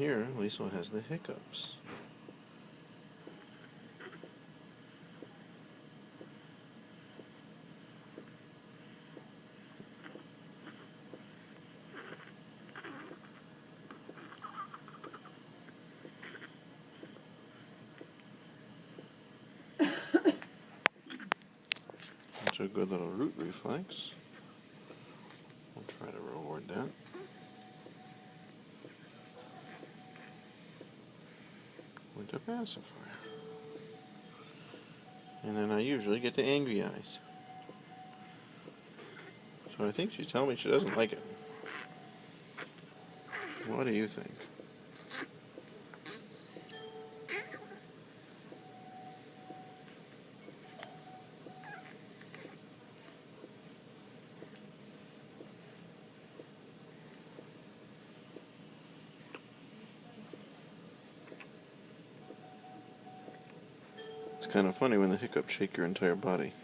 here, Liesl has the hiccups. That's a good little root reflex. We'll try to reward that. With a pacifier. And then I usually get the angry eyes. So I think she's telling me she doesn't like it. What do you think? It's kind of funny when the hiccups shake your entire body.